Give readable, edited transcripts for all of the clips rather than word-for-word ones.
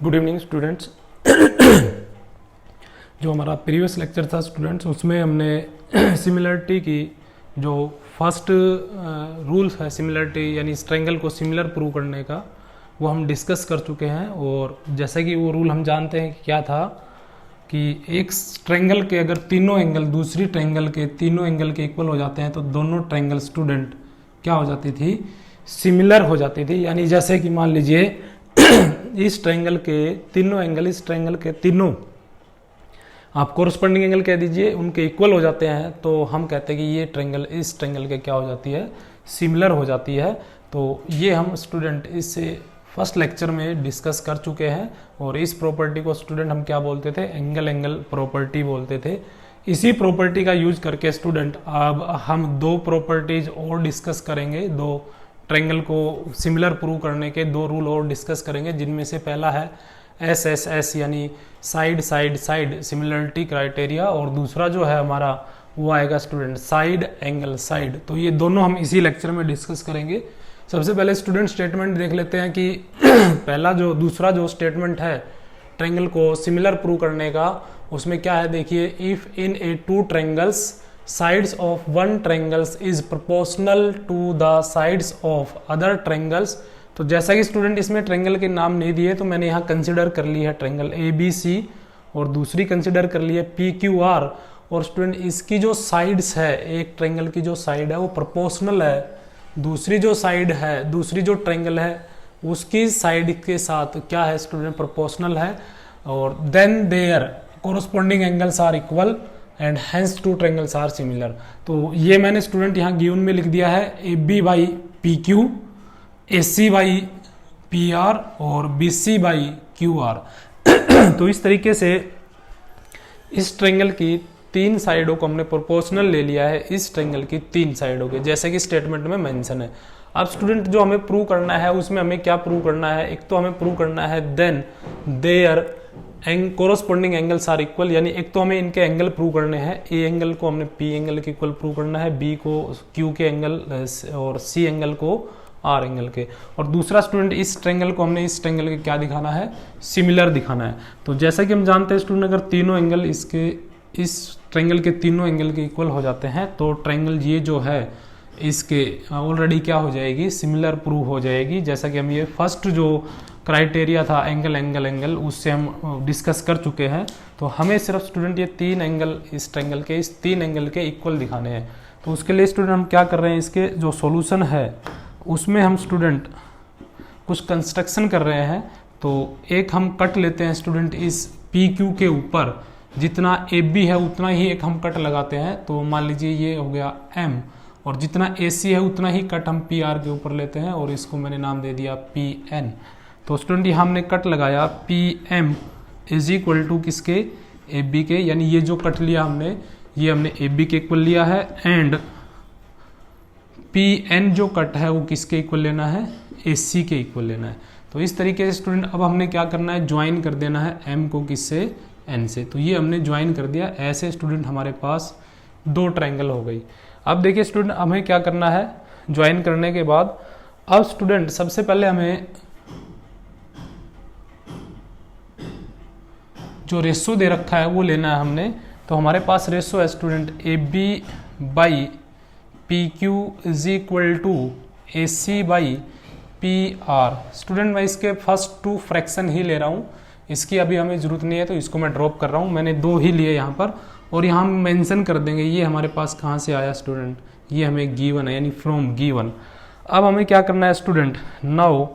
Good evening students. जो हमारा previous lecture था स्टूडेंट्स, उसमें हमने सिमिलरिटी की जो फर्स्ट रूल्स है सिमिलरिटी यानी ट्रायंगल को सिमिलर प्रूव करने का, वो हम डिस्कस कर चुके हैं। और जैसे कि वो रूल हम जानते हैं कि क्या था कि एक ट्रायंगल के अगर तीनों एंगल दूसरी ट्रायंगल के तीनों एंगल के इक्वल हो जाते हैं तो दोनों ट्रायंगल स्टूडेंट क्या हो जाती थी, सिमिलर हो जाती थी। यानी जैसे कि मान लीजिए इस ट्रायंगल के तीनों एंगल इस ट्रायंगल के तीनों आप कोरस्पॉन्डिंग एंगल कह दीजिए, उनके इक्वल हो जाते हैं तो हम कहते हैं कि ये ट्रायंगल इस ट्रायंगल के क्या हो जाती है, सिमिलर हो जाती है। तो ये हम स्टूडेंट इससे फर्स्ट लेक्चर में डिस्कस कर चुके हैं। और इस प्रॉपर्टी को स्टूडेंट हम क्या बोलते थे, एंगल एंगल प्रॉपर्टी बोलते थे। इसी प्रॉपर्टी का यूज करके स्टूडेंट अब हम दो प्रॉपर्टीज और डिस्कस करेंगे, दो ट्रायंगल को सिमिलर प्रूव करने के दो रूल और डिस्कस करेंगे, जिनमें से पहला है SSS यानी side side side similarity criteria, और दूसरा जो है हमारा वो आएगा स्टूडेंट साइड एंगल साइड। तो ये दोनों हम इसी लेक्चर में डिस्कस करेंगे। सबसे पहले स्टूडेंट स्टेटमेंट देख लेते हैं कि पहला जो दूसरा जो स्टेटमेंट है ट्रायंगल को सिमिलर प्रूव करने का, उसमें क्या है देखिए, if in A two triangles sides of one triangles is proportional to the sides of other triangles। तो जैसा कि स्टूडेंट इसमें ट्रायंगल के नाम नहीं दिए तो मैंने यहाँ कंसिडर कर ली है ट्रायंगल ABC और दूसरी कंसिडर कर ली है PQR। और स्टूडेंट इसकी जो साइड्स है, एक ट्रायंगल की जो साइड है वो प्रोपोर्शनल है दूसरी जो साइड है, दूसरी जो ट्रायंगल है उसकी साइड के साथ क्या है स्टूडेंट, प्रोपोर्शनल है। और then their corresponding angles are equal and hence two triangles are similar. तो ये मैंने स्टूडेंट यहाँ गिवन में लिख दिया है AB by PQ, AC by PR और BC बाई QR। तो इस तरीके से इस ट्रायंगल की तीन साइडों को हमने प्रोपोर्शनल ले लिया है इस ट्रायंगल की तीन साइडों के, जैसे कि स्टेटमेंट में मेंशन है। अब स्टूडेंट जो हमें प्रूव करना है उसमें हमें क्या प्रूव करना है, एक तो हमें प्रूव करना है then their corresponding angles are equal, यानी एक तो हमें इनके एंगल प्रूव करने हैं। ए एंगल को हमने P एंगल के इक्वल प्रूव करना है, B को Q के एंगल और C एंगल को R एंगल के। और दूसरा स्टूडेंट इस ट्रायंगल को हमने इस ट्रायंगल के क्या दिखाना है, सिमिलर दिखाना है। तो जैसा कि हम जानते हैं स्टूडेंट, अगर तीनों एंगल इसके इस ट्रायंगल के तीनों एंगल के इक्वल हो जाते हैं तो ट्रायंगल ये जो है इसके ऑलरेडी क्या हो जाएगी, सिमिलर प्रूव हो जाएगी। जैसा कि हम ये फर्स्ट जो क्राइटेरिया था एंगल एंगल एंगल उससे हम डिस्कस कर चुके हैं। तो हमें सिर्फ स्टूडेंट ये तीन एंगल इस ट्रायंगल के इस तीन एंगल के इक्वल दिखाने हैं। तो उसके लिए स्टूडेंट हम क्या कर रहे हैं, इसके जो सॉल्यूशन है उसमें हम स्टूडेंट कुछ कंस्ट्रक्शन कर रहे हैं। तो एक हम कट लेते हैं स्टूडेंट इस PQ के ऊपर, जितना AB है उतना ही एक हम कट लगाते हैं। तो मान लीजिए ये हो गया M, और जितना AC है उतना ही कट हम PR के ऊपर लेते हैं और इसको मैंने नाम दे दिया PN। तो स्टूडेंट ये हमने कट लगाया PM इज इक्वल टू किसके, AB के, यानी ये जो कट लिया हमने ये हमने AB के इक्वल लिया है। एंड PN जो कट है वो किसके इक्वल लेना है, AC के इक्वल लेना है। तो इस तरीके से स्टूडेंट अब हमने क्या करना है, ज्वाइन कर देना है M को किससे, N से। तो ये हमने ज्वाइन कर दिया। ऐसे स्टूडेंट हमारे पास दो ट्रायंगल हो गई। अब देखिए स्टूडेंट हमें क्या करना है, ज्वाइन करने के बाद अब स्टूडेंट सबसे पहले हमें जो रेशो दे रखा है वो लेना है हमने। तो हमारे पास रेशो है student AB by PQ is equal to AC by PR। Student मैं इसके फर्स्ट टू फ्रैक्शन ही ले रहा हूँ, इसकी अभी हमें जरूरत नहीं है तो इसको मैं ड्रॉप कर रहा हूँ। मैंने दो ही लिए यहाँ पर, और यहाँ हम मेंशन कर देंगे ये हमारे पास कहाँ से आया स्टूडेंट, ये हमें गिवन है यानी फ्रॉम गिवन। अब हमें क्या करना है स्टूडेंट, नाउ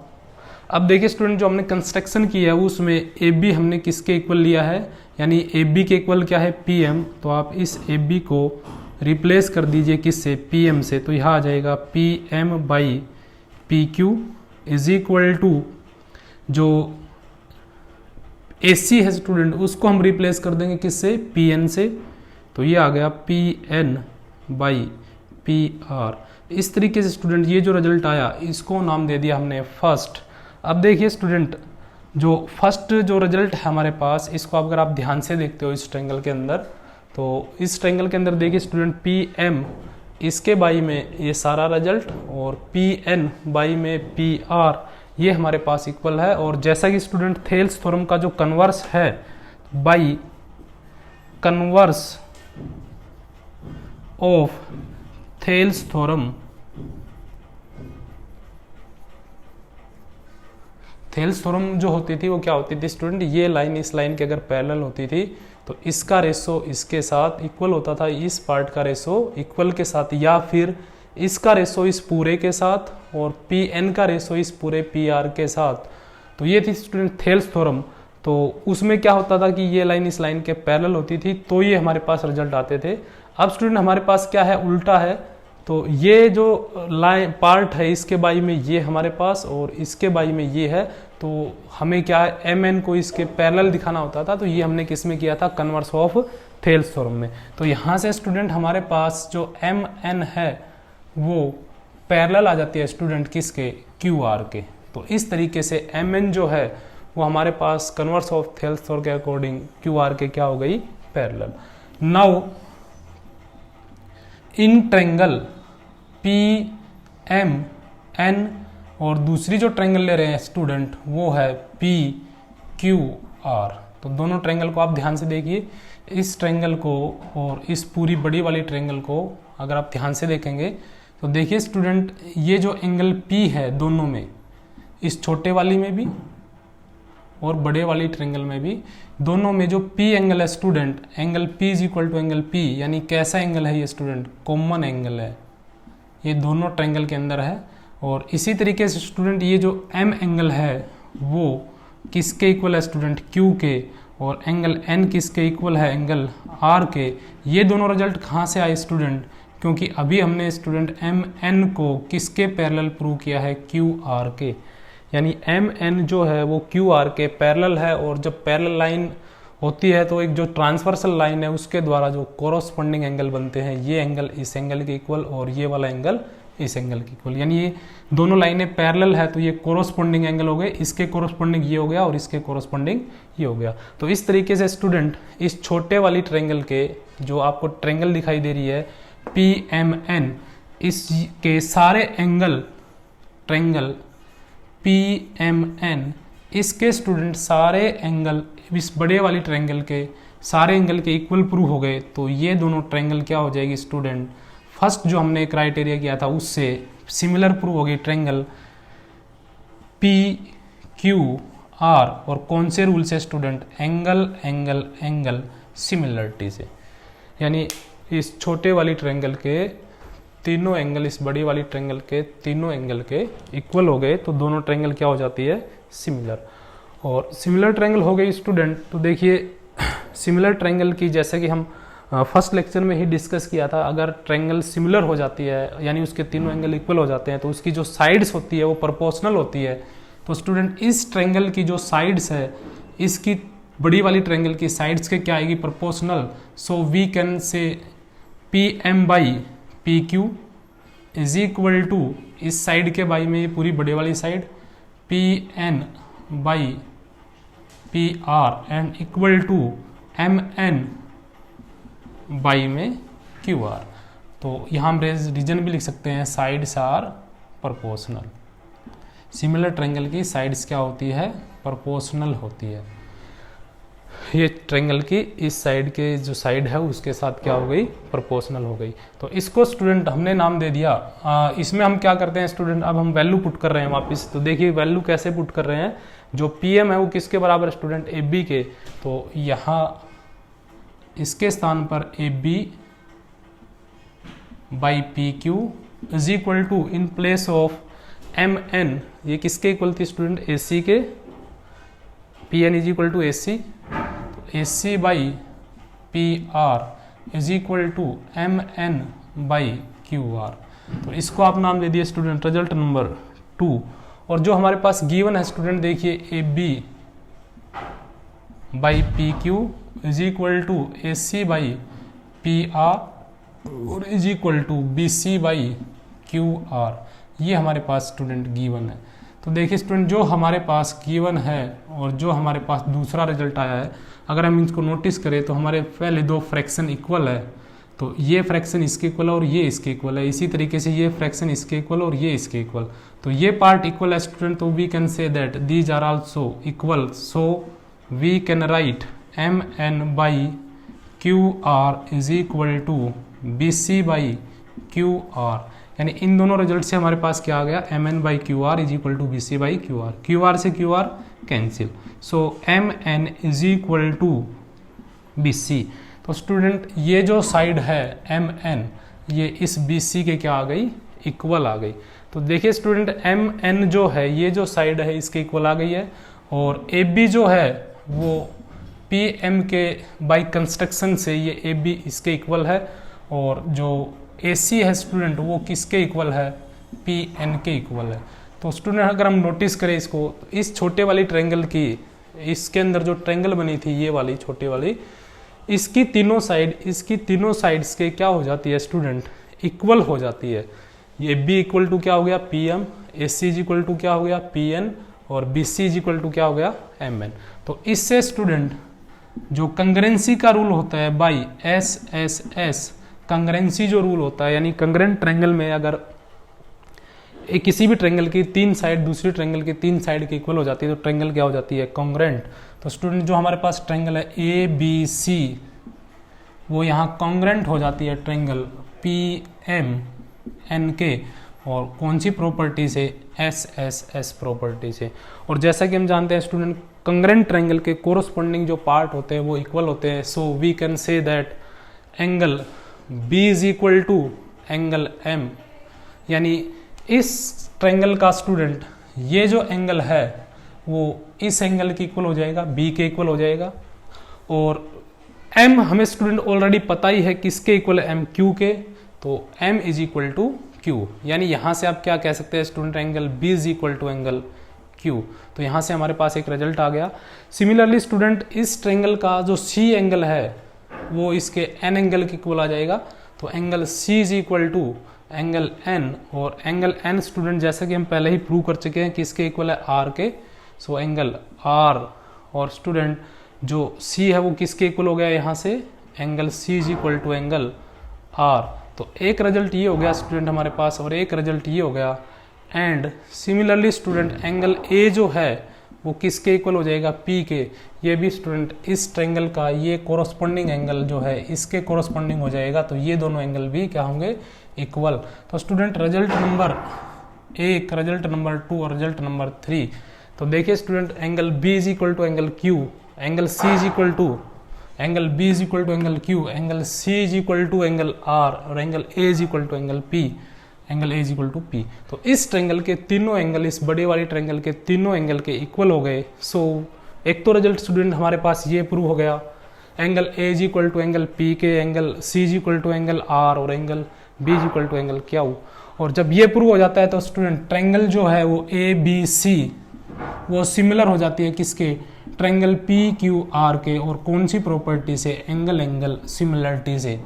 अब देखिए स्टूडेंट जो हमने कंस्ट्रक्शन किया है उसमें AB हमने किसके इक्वल लिया है, यानी AB के इक्वल क्या है, PM। तो आप इस AB को रिप्लेस कर दीजिए किससे, PM से। तो यहाँ आ जाएगा PM by PQ is equal to जो AC है स्टूडेंट उसको हम रिप्लेस कर देंगे किससे, PN से। तो ये आ गया PN बाई PR। इस तरीके से स्टूडेंट ये जो रिजल्ट आया इसको नाम दे दिया हमने फर्स्ट। अब देखिए स्टूडेंट जो फर्स्ट जो रिजल्ट है हमारे पास, इसको अगर आप ध्यान से देखते हो इस ट्रायंगल के अंदर, तो इस ट्रायंगल के अंदर देखिए स्टूडेंट PM इसके बाई में ये सारा रिजल्ट, और पी एन बाई में पी आर ये हमारे पास इक्वल है। और जैसा कि स्टूडेंट थेल्स थ्योरम का जो कन्वर्स है, by converse of Thales theorem, Thales theorem जो होती थी वो क्या होती थी स्टूडेंट, ये लाइन इस लाइन के अगर पैरेलल होती थी तो इसका रेशो इसके साथ इक्वल होता था, इस पार्ट का रेशो इक्वल के साथ, या फिर इसका रेशो इस पूरे के साथ और पी एन का रेशो इस पूरे पी आर के साथ। तो ये थी स्टूडेंट थेल्स थ्योरम। तो उसमें क्या होता था कि ये लाइन इस लाइन के पैरेलल होती थी तो ये हमारे पास रिजल्ट आते थे। अब स्टूडेंट हमारे पास क्या है, उल्टा है। तो ये जो लाइन पार्ट है इसके बाई में ये हमारे पास और इसके बाई में ये है, तो हमें क्या है एम एन को इसके पैरेलल दिखाना होता था। तो ये हमने किस में किया था, कन्वर्स ऑफ थेल्स थ्योरम में। तो यहाँ से स्टूडेंट हमारे पास जो एम एन है वो पैरेलल आ जाती है स्टूडेंट किसके, क्यू आर के। तो इस तरीके से एम एन जो है वो हमारे पास कन्वर्स ऑफ थेल्स थ्योरम के अकॉर्डिंग क्यू आर के क्या हो गई, parallel. Now in triangle P M N, और दूसरी जो ट्रायंगल ले रहे हैं स्टूडेंट वो है पी क्यू आर। तो दोनों ट्रायंगल को आप ध्यान से देखिए, इस ट्रायंगल को और इस पूरी बड़ी वाली ट्रायंगल को अगर आप ध्यान से देखेंगे तो देखिए स्टूडेंट, ये जो एंगल पी है दोनों में, इस छोटे वाली में भी और बड़े वाली ट्रायंगल में भी, दोनों में जो पी एंगल है student, angle P is equal to angle P, यानी कैसा एंगल है ये स्टूडेंट, कॉमन एंगल है, ये दोनों ट्रायंगल के अंदर है। और इसी तरीके से स्टूडेंट ये जो एम एंगल है वो किसके इक्वल है स्टूडेंट, क्यू के, और एंगल एन किसके इक्वल है, एंगल आर के। ये दोनों रिजल्ट कहाँ से आए स्टूडेंट, क्योंकि अभी हमने स्टूडेंट एम एन को किसके पैरेलल प्रूव किया है, क्यू आर के। यानी एम एन जो है वो क्यू आर के पैरेलल है, और जब पैरेलल लाइन होती है तो एक जो ट्रांसवर्सल लाइन है उसके द्वारा जो कोरोस्पोंडिंग एंगल बनते हैं, ये एंगल इस एंगल के इक्वल और ये वाला एंगल इस एंगल के इक्वल, यानी ये दोनों लाइनें पैरेलल है तो ये कोरोस्पोंडिंग एंगल हो गए, इसके कोरोस्पोंडिंग ये हो गया और इसके कोरोस्पोंडिंग ये हो गया। तो इस तरीके से स्टूडेंट इस छोटे वाली ट्रायंगल के जो आपको ट्रायंगल दिखाई दे रही है पी एम एन, इसके सारे angle, triangle P M N, इसके स्टूडेंट सारे एंगल इस बड़े वाली ट्रायंगल के सारे एंगल के इक्वल प्रूव हो गए। तो ये दोनों ट्रायंगल क्या हो जाएगी स्टूडेंट, फर्स्ट जो हमने क्राइटेरिया किया था उससे सिमिलर प्रूव हो गई ट्रायंगल पी क्यू आर। और कौन से रूल से student, angle angle angle similarity से, यानी इस छोटे वाली ट्रायंगल के तीनों एंगल इस बड़ी वाली ट्रायंगल के तीनों एंगल के इक्वल हो गए तो दोनों ट्रायंगल क्या हो जाती है, सिमिलर। और सिमिलर ट्रायंगल हो गई स्टूडेंट। तो देखिए सिमिलर ट्रायंगल की जैसे कि हम फर्स्ट लेक्चर में ही डिस्कस किया था, अगर ट्रायंगल सिमिलर हो जाती है यानी उसके तीनों एंगल इक्वल हो जाते हैं तो उसकी जो साइड्स होती है वो प्रोपोर्शनल होती है। तो स्टूडेंट इस ट्रायंगल की जो साइड्स है, इसकी बड़ी वाली ट्रायंगल की साइड्स के क्या आएगी, proportional. So we can say P M by P Q is equal to, इस साइड के बाई में ये पूरी बड़े वाली side, P N by P R and equal to M N by में क्यू आर। तो यहाँ हम रीजन भी लिख सकते हैं, sides are proportional. Similar triangle की साइड्स क्या होती है, प्रोपोर्शनल होती है। ये ट्रायंगल की इस साइड के जो साइड है उसके साथ क्या हो गई, प्रोपोर्शनल हो गई। तो इसको स्टूडेंट हमने नाम दे दिया। इसमें हम क्या करते हैं स्टूडेंट, अब हम वैल्यू पुट कर रहे हैं वापस। तो देखिए वैल्यू कैसे पुट कर रहे हैं, जो पी एम है वो किसके बराबर स्टूडेंट, ए बी के। तो यहाँ इसके स्थान पर A B by P Q is equal to, in place of M N, ये किसके इक्वल थी स्टूडेंट, ए सी के, P N is equal to A C, A C by P R is equal to M N by Q R. तो इसको आप नाम दे दिए student result number 2। और जो हमारे पास गिवन है स्टूडेंट देखिए, A B by P Q is equal to A C by P R और is equal to B C by Q R, ये हमारे पास स्टूडेंट गिवन है। तो देखिए स्टूडेंट जो हमारे पास गिवन है और जो हमारे पास दूसरा रिजल्ट आया है, अगर हम इसको नोटिस करें तो हमारे पहले दो फ्रैक्शन इक्वल है, तो ये फ्रैक्शन इसके इक्वल है और ये इसके इक्वल है, इसी तरीके से ये फ्रैक्शन इसके इक्वल और ये इसके इक्वल, तो ये पार्ट इक्वल है स्टूडेंट, तो we can say that these are also equal, so we can write M N by Q R is equal to B C by Q R, यानी इन दोनों रिजल्ट से हमारे पास क्या आ गया, M N by Q R is equal to B C by Q R से Q R cancel, so M N is equal to B C. तो स्टूडेंट ये जो साइड है एम एन, ये इस बी सी के क्या आ गई, इक्वल आ गई। तो देखिए स्टूडेंट एम एन जो है ये जो साइड है इसके इक्वल आ गई है, और ए बी जो है वो पी एम के बाई कंस्ट्रक्शन से ये ए बी इसके इक्वल है, और जो ए सी है स्टूडेंट वो किसके इक्वल है, पी एन के इक्वल है। तो स्टूडेंट अगर हम नोटिस करें इसको, तो इस छोटे वाली ट्रायंगल की, इसके अंदर जो ट्रायंगल बनी थी ये वाली छोटे वाली, इसकी तीनों साइड्स के क्या हो जाती है स्टूडेंट, इक्वल हो जाती है। ये बी इक्वल टू क्या हो गया, P M, A C is equal to क्या हो गया, पी एन, और B C is equal to क्या हो गया, एम एन। तो इससे स्टूडेंट जो कंग्रेंसी का रूल होता है बाई एस एस एस, कंग्रेंसी जो रूल होता है, यानी कंग्रेंट ट्रायंगल में अगर एक किसी भी ट्रायंगल की तीन साइड दूसरी ट्रायंगल की तीन साइड के इक्वल हो जाती है तो ट्रायंगल क्या हो जाती है, कॉन्ग्रेंट। तो स्टूडेंट जो हमारे पास ट्रायंगल है ए बी सी, वो यहाँ कॉन्ग्रेंट हो जाती है ट्रायंगल पी एम एन के, और कौन सी प्रॉपर्टी से, एस एस एस प्रॉपर्टी से। और जैसा कि हम जानते हैं स्टूडेंट कंग्रेंट ट्रायंगल के कोरस्पॉन्डिंग जो पार्ट होते हैं वो इक्वल होते हैं, so we can say that angle B is equal to angle M, यानी इस ट्रायंगल का स्टूडेंट ये जो एंगल है वो इस एंगल के इक्वल हो जाएगा, बी के इक्वल हो जाएगा, और m हमें स्टूडेंट ऑलरेडी पता ही है किसके इक्वल है, m q के, तो m is equal to q, यानी यहां से आप क्या कह सकते हैं student, angle b is equal to angle q। तो यहां से हमारे पास एक रिजल्ट आ गया। सिमिलरली स्टूडेंट इस ट्रायंगल का जो c एंगल है वो इसके n एंगल के इक्वल आ जाएगा, तो angle c is equal to angle n, और एंगल n स्टूडेंट जैसा कि हम पहले ही प्रूव कर चुके हैं कि इसके इक्वल है r के, सो एंगल r, और स्टूडेंट जो c है वो किसके इक्वल हो गया, यहाँ से angle c is equal to angle r। तो एक रिजल्ट ये हो गया स्टूडेंट हमारे पास, और एक रिजल्ट ये हो गया। And similarly student angle a जो है वो किसके इक्वल हो जाएगा, p के, ये भी स्टूडेंट इस ट्रायंगल का ये कोरस्पॉन्डिंग एंगल जो है इसके कोरस्पॉन्डिंग हो जाएगा, तो ये दोनों एंगल भी क्या होंगे, इक्वल। तो student result number 1, result number 2 और रिजल्ट नंबर 3, तो देखिए student angle b is equal to angle q, angle c is equal to angle b is equal to angle q, angle c is equal to angle r, और angle a is equal to angle p, angle a is equal to p। तो इस triangle के तीनों angle, इस बड़े वाली triangle के तीनों एंगल के इक्वल हो गए। सो एक तो रिजल्ट स्टूडेंट हमारे पास ये प्रूव हो गया, angle a is equal to angle p के, angle c is equal to angle r, और angle b is equal to angle q। और जब ये प्रूव हो जाता है तो स्टूडेंट ट्रायंगल जो है वो a b c वो सिमिलर हो जाती है किसके, ट्रायंगल पी क्यू आर के, और कौन सी प्रॉपर्टी से, एंगल एंगल सिमिलरिटी से।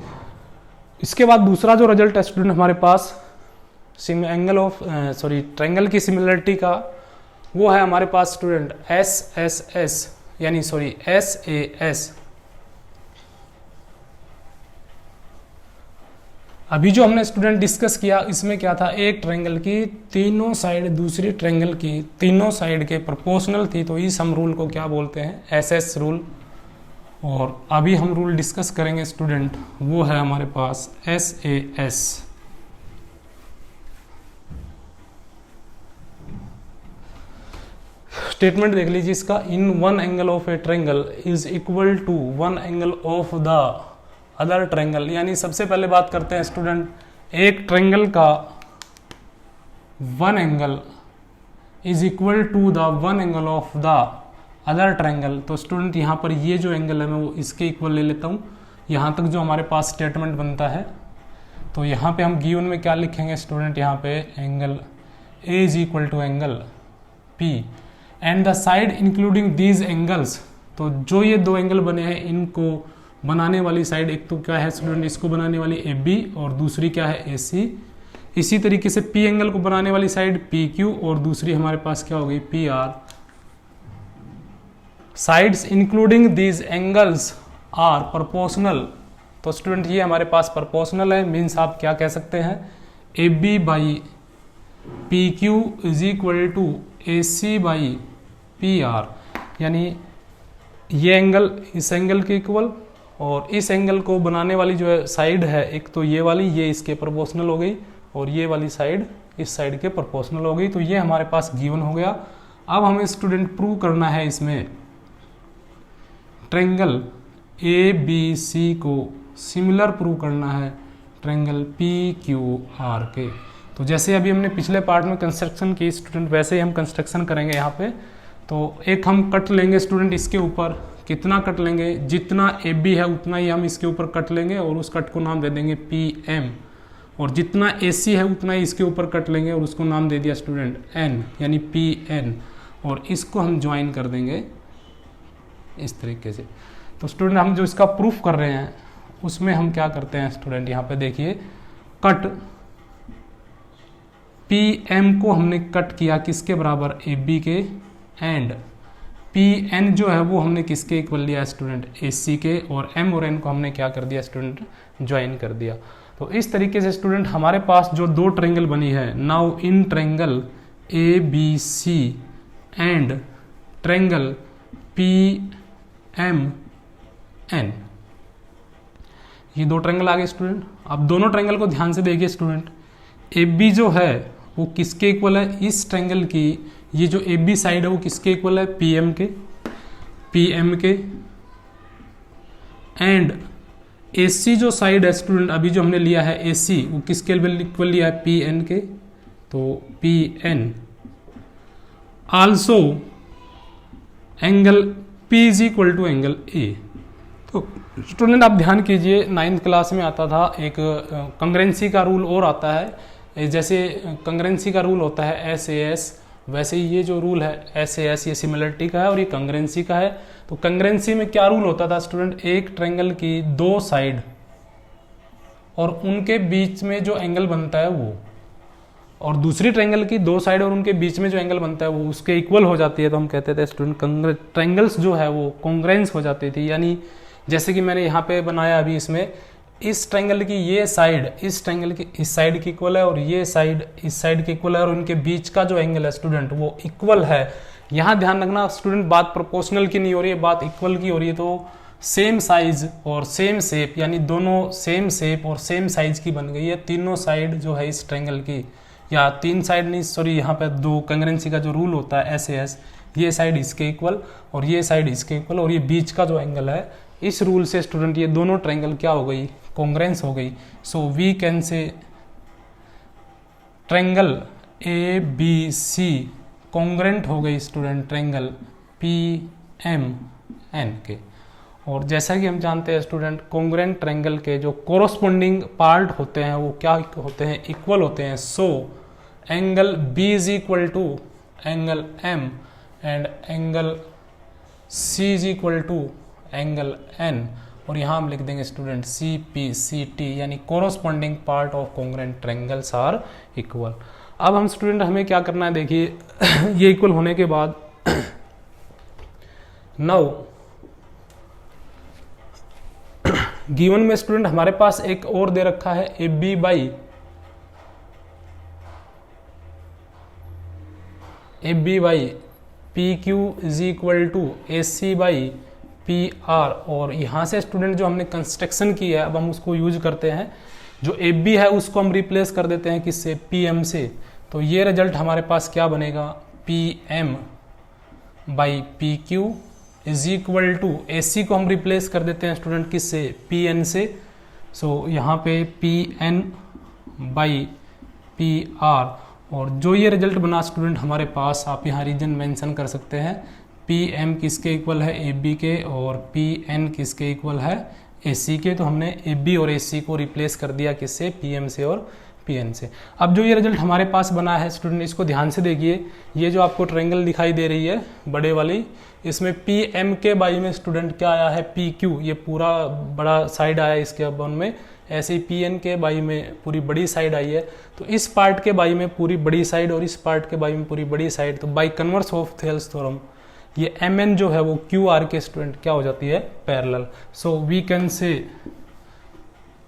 इसके बाद दूसरा जो रिजल्ट है स्टूडेंट हमारे पास ट्रायंगल की सिमिलरिटी का, वो है हमारे पास स्टूडेंट एस एस एस, यानी एस ए एस। अभी जो हमने स्टूडेंट डिस्कस किया इसमें क्या था, एक ट्रायंगल की तीनों साइड दूसरी ट्रायंगल की तीनों साइड के प्रोपोर्शनल थी, तो इस हम रूल को क्या बोलते हैं, एस एस रूल। और अभी हम रूल डिस्कस करेंगे स्टूडेंट, वो है हमारे पास एस ए एस। स्टेटमेंट देख लीजिए इसका, in one angle of a triangle is equal to one angle of the other triangle. यानी सबसे पहले बात करते हैं स्टूडेंट, एक ट्रायंगल का one angle is equal to the one angle of the other triangle. तो स्टूडेंट यहाँ पर ये जो एंगल है मैं वो इसके इक्वल ले लेता हूँ। यहाँ तक जो हमारे पास स्टेटमेंट बनता है, तो यहाँ पे हम गिवन में क्या लिखेंगे स्टूडेंट, यहाँ पे angle A is equal to angle P and the side including these angles. तो जो ये दो एंगल बने हैं इनको बनाने वाली साइड, एक तो क्या है स्टूडेंट, इसको बनाने वाली ए बी और दूसरी क्या है ए सी। इसी तरीके से पी एंगल को बनाने वाली साइड पी क्यू और दूसरी हमारे पास क्या हो गई P R. Sides including these angles are proportional तो स्टूडेंट ये हमारे पास प्रोपोर्शनल है, मीन्स आप क्या कह सकते हैं, A B by P Q is equal to A C by P R, यानी ये एंगल इस एंगल के इक्वल और इस एंगल को बनाने वाली जो है साइड है एक तो ये वाली, ये इसके प्रोपोर्शनल हो गई और ये वाली साइड इस साइड के प्रोपोर्शनल हो गई। तो ये हमारे पास गिवन हो गया। अब हमें स्टूडेंट प्रूव करना है इसमें ट्रायंगल ए बी सी को सिमिलर प्रूव करना है ट्रायंगल पी क्यू आर के। तो जैसे अभी हमने पिछले पार्ट में कंस्ट्रक्शन की स्टूडेंट, वैसे ही हम कंस्ट्रक्शन करेंगे यहाँ पे। तो एक हम कट लेंगे स्टूडेंट इसके ऊपर, कितना कट लेंगे, जितना ए बी है उतना ही हम इसके ऊपर कट लेंगे और उस कट को नाम दे देंगे पी एम, और जितना ए सी है उतना ही इसके ऊपर कट लेंगे और उसको नाम दे दिया स्टूडेंट एन, यानी पी एन, और इसको हम ज्वाइन कर देंगे इस तरीके से। तो स्टूडेंट हम जो इसका प्रूफ कर रहे हैं उसमें हम क्या करते हैं स्टूडेंट, यहाँ पे देखिए, कट पी एम को हमने कट किया किसके बराबर, ए बी के, एंड पी एन जो है वो हमने किसके इक्वल लिया स्टूडेंट, ए सी के, और एम और एन को हमने क्या कर दिया स्टूडेंट, ज्वाइन कर दिया। तो इस तरीके से स्टूडेंट हमारे पास जो दो ट्रायंगल बनी है, now in triangle A B C and triangle P M N, ये दो ट्रायंगल आ गए स्टूडेंट। अब दोनों ट्रायंगल को ध्यान से देखिए स्टूडेंट, ए बी जो है वो किसके इक्वल है, इस ट्रायंगल की ये जो ए बी साइड है वो किसके इक्वल है, पी एम के, एंड ए सी जो साइड है स्टूडेंट अभी जो हमने लिया है ए सी, वो किसके इक्वल लिया है, पी एन के, तो P N also angle P is equal to angle A. तो स्टूडेंट आप ध्यान कीजिए, 9th क्लास में आता था एक कंग्रेंसी का रूल और आता है, जैसे कंग्रेंसी का रूल होता है एस ए एस, वैसे ही ये जो रूल है एस ए एस ये सिमिलरिटी का है और ये कंग्रेंसी का है। तो कंग्रेंसी में क्या रूल होता था स्टूडेंट, एक ट्रायंगल की दो साइड और उनके बीच में जो एंगल बनता है वो, और दूसरी ट्रायंगल की दो साइड और उनके बीच में जो एंगल बनता है वो उसके इक्वल हो जाती है। तो हम कहते थे स्टूडेंट ट्रायंगल्स जो है वो कॉन्ग्रेंस हो जाती थी, यानी जैसे कि मैंने यहाँ पे बनाया अभी, इसमें इस ट्रायंगल की ये साइड इस ट्रायंगल की इस साइड की इक्वल है और ये साइड इस साइड की इक्वल है, और उनके बीच का जो एंगल है स्टूडेंट वो इक्वल है। यहाँ ध्यान रखना स्टूडेंट, बात प्रोपोर्शनल की नहीं हो रही है, बात इक्वल की हो रही है। तो सेम साइज और सेम शेप, यानी दोनों सेम शेप और सेम साइज की बन गई है तीनों साइड जो है इस ट्रायंगल की, या तीन साइड नहीं सॉरी, यहाँ पे दो, कंग्रेंसी का जो रूल होता है एस ए एस, ये साइड इसके इक्वल और ये साइड इसके इक्वल, और ये बीच का जो एंगल है, इस रूल से स्टूडेंट ये दोनों ट्रायंगल क्या हो गई, कॉन्ग्रेंस हो गई। So we can say triangle A B C congruent हो गई student triangle P M N के। और जैसा कि हम जानते हैं स्टूडेंट, कॉन्ग्रेंट ट्रायंगल के जो कोरोस्पोंडिंग पार्ट होते हैं वो क्या होते हैं, इक्वल होते हैं। So angle B is equal to angle M and angle C is equal to angle N, और यहाँ हम लिख देंगे student C P C T, यानी corresponding part of congruent triangles are equal. अब हम स्टूडेंट हमें क्या करना है, देखिए ये इक्वल होने के बाद नाउ गिवन में स्टूडेंट हमारे पास एक और दे रखा है A B by P Q is equal to A C by P R, और यहाँ से स्टूडेंट जो हमने कंस्ट्रक्शन की है अब हम उसको यूज करते हैं। जो ए बी है उसको हम रिप्लेस कर देते हैं किससे, पी एम से। तो ये रिजल्ट हमारे पास क्या बनेगा, P M by P Q is equal to, A C को हम रिप्लेस कर देते हैं स्टूडेंट किससे, पी एन से। सो यहाँ पे P N by P R, और जो ये रिजल्ट बना स्टूडेंट हमारे पास, आप यहाँ रीजन मेंशन कर सकते हैं, पी एम किसके इक्वल है, ए बी के, और पी एन किसके इक्वल है, ए सी के। तो हमने ए बी और ए सी को रिप्लेस कर दिया किससे, पी एम से और पी एन से। अब जो ये रिजल्ट हमारे पास बना है स्टूडेंट, इसको ध्यान से देखिए, ये जो आपको ट्रायंगल दिखाई दे रही है बड़े वाली, इसमें पी एम के बाई में स्टूडेंट क्या आया है, पी क्यू, ये पूरा बड़ा साइड आया है इसके अपन में। ऐसे ही पी एन के बाई में पूरी बड़ी साइड आई है, तो इस पार्ट के बाई में पूरी बड़ी साइड और इस पार्ट के बाई में पूरी बड़ी साइड। तो by converse of Thales theorem ये एम एन जो है वो क्यू आर के स्टूडेंट क्या हो जाती है, parallel. So we can say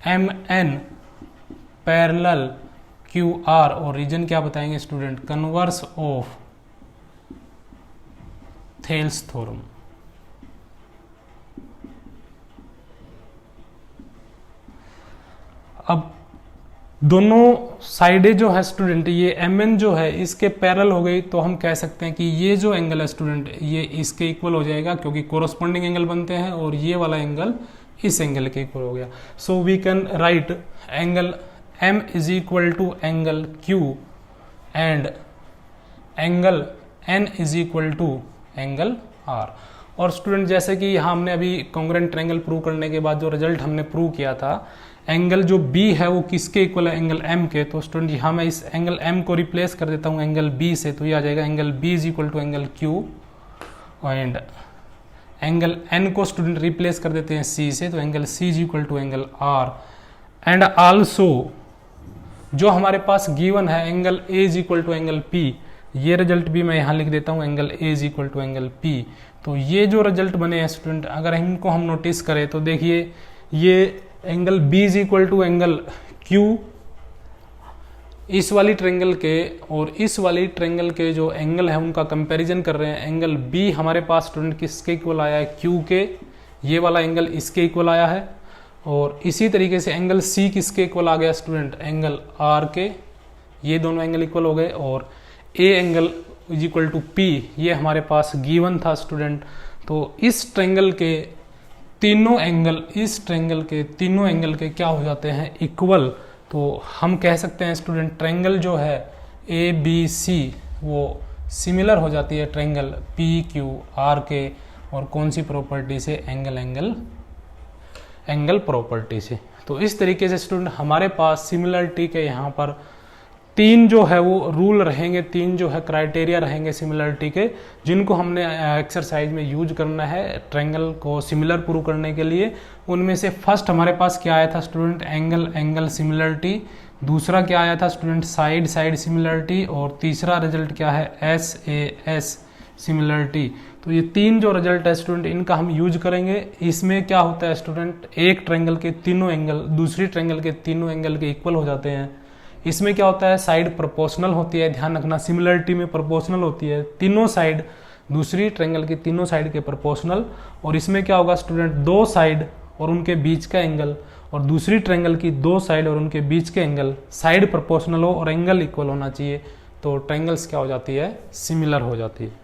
M N parallel Q R, और रीजन क्या बताएंगे student, converse of Thales theorem. अब दोनों साइडें जो है स्टूडेंट, ये एम एन जो है इसके पैरेलल हो गई, तो हम कह सकते हैं कि ये जो एंगल है स्टूडेंट ये इसके इक्वल हो जाएगा, क्योंकि कोरोस्पोंडिंग एंगल बनते हैं, और ये वाला एंगल इस एंगल के इक्वल हो गया। So we can write angle M is equal to angle Q and angle N is equal to angle R। और स्टूडेंट जैसे कि यहाँ हमने अभी कॉन्ग्रुएंट ट्रायंगल प्रूव करने के बाद जो रिजल्ट हमने प्रूव किया था, एंगल जो B है वो किसके इक्वल है, एंगल M के। तो स्टूडेंट यहाँ मैं इस एंगल M को रिप्लेस कर देता हूँ एंगल B से, तो ये आ जाएगा angle B is equal to angle Q, and angle N को स्टूडेंट रिप्लेस कर देते हैं C से, तो angle C is equal to angle R। And also जो हमारे पास गिवन है angle A is equal to angle P, ये रिजल्ट भी मैं यहाँ लिख देता हूँ angle A is equal to angle P। तो ये जो रिजल्ट बने हैं स्टूडेंट, अगर इनको हम नोटिस करें तो देखिए ये angle B is equal to angle Q इस वाली ट्रायंगल के और इस वाली ट्रायंगल के जो एंगल है उनका कंपैरिजन कर रहे हैं। एंगल B हमारे पास स्टूडेंट किसके इक्वल आया है, Q के, ये वाला एंगल इसके इक्वल आया है। और इसी तरीके से एंगल C किसके इक्वल आ गया स्टूडेंट, एंगल R के, ये दोनों एंगल इक्वल हो गए। और A angle is equal to P ये हमारे पास गिवन था स्टूडेंट। तो इस ट्रायंगल के तीनों एंगल, इस ट्रायंगल के तीनों एंगल के क्या हो जाते हैं, इक्वल। तो हम कह सकते हैं स्टूडेंट ट्रायंगल जो है ABC वो सिमिलर हो जाती है ट्रायंगल PQR के, और कौन सी प्रॉपर्टी से, एंगल प्रॉपर्टी से। तो इस तरीके से स्टूडेंट हमारे पास सिमिलरिटी के यहाँ पर तीन जो है वो रूल रहेंगे, तीन जो है क्राइटेरिया रहेंगे सिमिलरिटी के, जिनको हमने एक्सरसाइज में यूज करना है ट्रायंगल को सिमिलर प्रूव करने के लिए। उनमें से फर्स्ट हमारे पास क्या आया था स्टूडेंट, एंगल सिमिलरिटी। दूसरा क्या आया था स्टूडेंट, साइड सिमिलरिटी। और तीसरा रिजल्ट क्या है, SAS सिमिलरिटी। तो ये तीन जो रिजल्ट है स्टूडेंट इनका हम यूज करेंगे। इसमें क्या होता है स्टूडेंट, एक ट्रायंगल के तीनों एंगल दूसरी ट्रायंगल के तीनों एंगल के इक्वल हो जाते हैं। इसमें क्या होता है, साइड प्रोपोर्शनल होती है, ध्यान रखना सिमिलरिटी में प्रोपोर्शनल होती है, तीनों साइड दूसरी ट्रायंगल की तीनों साइड के प्रोपोर्शनल। और इसमें क्या होगा स्टूडेंट, दो साइड और उनके बीच का एंगल, और दूसरी ट्रायंगल की दो साइड और उनके बीच के एंगल, साइड प्रोपोर्शनल हो और एंगल इक्वल होना चाहिए, तो ट्रायंगल्स क्या हो जाती है, सिमिलर हो जाती है।